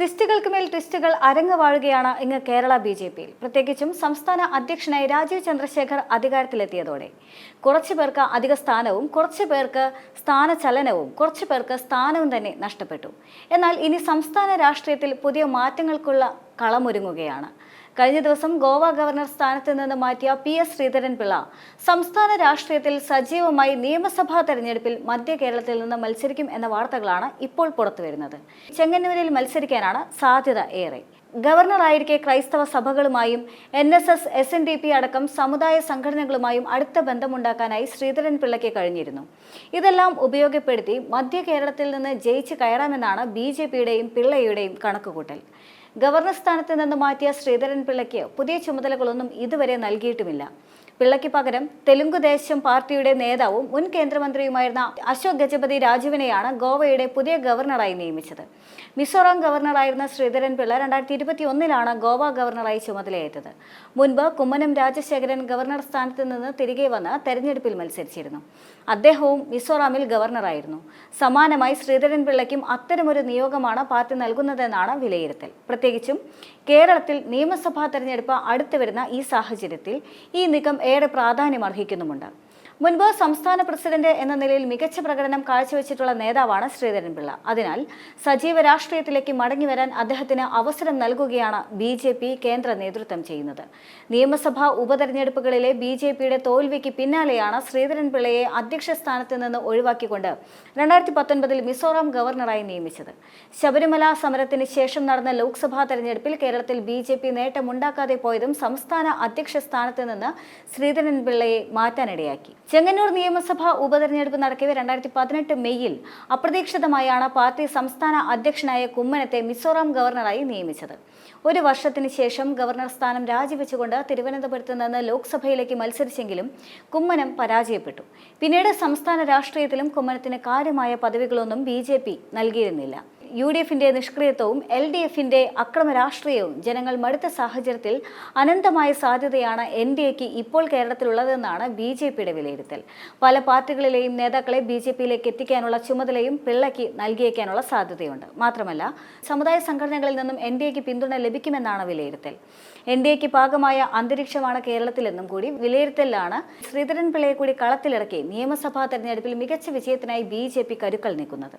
ട്വിസ്റ്റുകൾക്ക് മേൽ ട്വിസ്റ്റുകൾ അരങ്ങുവാഴുകയാണ് ഇങ്ങ് കേരള ബി.ജെ.പിയിൽ. പ്രത്യേകിച്ചും സംസ്ഥാന അധ്യക്ഷനായി രാജീവ് ചന്ദ്രശേഖർ അധികാരത്തിലെത്തിയതോടെ കുറച്ചു പേർക്ക് അധിക സ്ഥാനവും കുറച്ചു പേർക്ക് സ്ഥാനചലനവും കുറച്ചു പേർക്ക് സ്ഥാനവും തന്നെ നഷ്ടപ്പെട്ടു. എന്നാൽ ഇനി സംസ്ഥാന രാഷ്ട്രീയത്തിൽ പുതിയ മാറ്റങ്ങൾക്കുള്ള കളമൊരുങ്ങുകയാണ്. കഴിഞ്ഞ ദിവസം ഗോവ ഗവർണർ സ്ഥാനത്ത് നിന്ന് മാറ്റിയ PS ശ്രീധരൻപിള്ള സംസ്ഥാന രാഷ്ട്രീയത്തിൽ സജീവമായി നിയമസഭാ തെരഞ്ഞെടുപ്പിൽ മധ്യ കേരളത്തിൽ നിന്ന് മത്സരിക്കും എന്ന വാർത്തകളാണ് ഇപ്പോൾ പുറത്തുവരുന്നത്. ചെങ്ങന്നൂരിൽ മത്സരിക്കാനാണ് സാധ്യത ഏറെ. ഗവർണറായിരിക്കെ ക്രൈസ്തവ സഭകളുമായും NSS, SNDP അടക്കം സമുദായ സംഘടനകളുമായും അടുത്ത ബന്ധമുണ്ടാക്കാനായി ശ്രീധരൻപിള്ളയ്ക്ക് കഴിഞ്ഞിരുന്നു. ഇതെല്ലാം ഉപയോഗപ്പെടുത്തി മധ്യ കേരളത്തിൽ നിന്ന് ജയിച്ച് കയറാമെന്നാണ് BJPയുടെയും പിള്ളയുടെയും കണക്കുകൂട്ടൽ. ഗവർണർ സ്ഥാനത്ത് നിന്ന് മാറ്റിയ ശ്രീധരൻപിള്ളയ്ക്ക് പുതിയ ചുമതലകളൊന്നും ഇതുവരെ നൽകിയിട്ടുമില്ല. പിള്ളയ്ക്ക് പകരം തെലുങ്കുദേശം പാർട്ടിയുടെ നേതാവും മുൻ കേന്ദ്രമന്ത്രിയുമായിരുന്ന അശോക് ഗജപതി രാജുവിനെയാണ് ഗോവയുടെ പുതിയ ഗവർണറായി നിയമിച്ചത്. മിസോറാം ഗവർണറായിരുന്ന ശ്രീധരൻപിള്ള 2021 ഗോവ ഗവർണറായി ചുമതലയേറ്റത്. മുൻപ് കുമ്മനം രാജശേഖരൻ ഗവർണർ സ്ഥാനത്ത് നിന്ന് തിരികെ വന്ന് തെരഞ്ഞെടുപ്പിൽ മത്സരിച്ചിരുന്നു. അദ്ദേഹവും മിസോറാമിൽ ഗവർണറായിരുന്നു. സമാനമായി ശ്രീധരൻപിള്ളയ്ക്കും അത്തരമൊരു നിയോഗമാണ് പാർട്ടി നൽകുന്നതെന്നാണ് വിലയിരുത്തൽ. പ്രത്യേകിച്ചും കേരളത്തിൽ നിയമസഭാ തെരഞ്ഞെടുപ്പ് അടുത്തു വരുന്ന ഈ സാഹചര്യത്തിൽ ഈ നീക്കം ഏറെ പ്രാധാന്യമർഹിക്കുന്നുമുണ്ട്. മുൻപ് സംസ്ഥാന പ്രസിഡന്റ് എന്ന നിലയിൽ മികച്ച പ്രകടനം കാഴ്ചവെച്ചിട്ടുള്ള നേതാവാണ് ശ്രീധരൻപിള്ള. അതിനാൽ സജീവ രാഷ്ട്രീയത്തിലേക്ക് മടങ്ങിവരാൻ അദ്ദേഹത്തിന് അവസരം നൽകുകയാണ് BJP കേന്ദ്ര നേതൃത്വം ചെയ്യുന്നത്. നിയമസഭാ ഉപതെരഞ്ഞെടുപ്പുകളിലെ BJPയുടെ തോൽവിക്ക് പിന്നാലെയാണ് ശ്രീധരൻപിള്ളയെ അധ്യക്ഷ സ്ഥാനത്ത് നിന്ന് ഒഴിവാക്കിക്കൊണ്ട് 2019 മിസോറാം ഗവർണറായി നിയമിച്ചത്. ശബരിമല സമരത്തിന് ശേഷം നടന്ന ലോക്സഭാ തെരഞ്ഞെടുപ്പിൽ കേരളത്തിൽ BJP നേട്ടമുണ്ടാക്കാതെ പോയതും സംസ്ഥാന അധ്യക്ഷ സ്ഥാനത്ത് നിന്ന് ശ്രീധരൻപിള്ളയെ മാറ്റാനിടയാക്കി. ചെങ്ങന്നൂർ നിയമസഭാ ഉപതെരഞ്ഞെടുപ്പ് നടക്കവെ 2018 മെയ്യിൽ അപ്രതീക്ഷിതമായാണ് പാർട്ടി സംസ്ഥാന അധ്യക്ഷനായ കുമ്മനത്തെ മിസോറാം ഗവർണറായി നിയമിച്ചത്. ഒരു വർഷത്തിന് ശേഷം ഗവർണർ സ്ഥാനം രാജിവെച്ചുകൊണ്ട് തിരുവനന്തപുരത്ത് നിന്ന് ലോക്സഭയിലേക്ക് മത്സരിച്ചെങ്കിലും കുമ്മനം പരാജയപ്പെട്ടു. പിന്നീട് സംസ്ഥാന രാഷ്ട്രീയത്തിലും കുമ്മനത്തിന് കാര്യമായ പദവികളൊന്നും BJP നൽകിയിരുന്നില്ല. UDFന്റെ നിഷ്ക്രിയത്വവും LDFന്റെ അക്രമ രാഷ്ട്രീയവും ജനങ്ങൾ മടുത്ത സാഹചര്യത്തിൽ അനന്തമായ സാധ്യതയാണ് NDAക്ക് ഇപ്പോൾ കേരളത്തിലുള്ളതെന്നാണ് BJPയുടെ വിലയിരുത്തൽ. പല പാർട്ടികളിലെയും നേതാക്കളെ BJPയിലേക്ക് എത്തിക്കാനുള്ള ചുമതലയും പിള്ളയ്ക്ക് നൽകിയേക്കാനുള്ള സാധ്യതയുണ്ട്. മാത്രമല്ല സമുദായ സംഘടനകളിൽ നിന്നും NDAക്ക് പിന്തുണ ലഭിക്കുമെന്നാണ് വിലയിരുത്തൽ. NDAക്ക് പാകമായ അന്തരീക്ഷമാണ് കേരളത്തിലെന്നും കൂടി വിലയിരുത്തലാണ് ശ്രീധരൻപിള്ളയെ കൂടി കളത്തിലിറക്കി നിയമസഭാ തെരഞ്ഞെടുപ്പിൽ മികച്ച വിജയത്തിനായി BJP കരുക്കൾ നീക്കുന്നത്.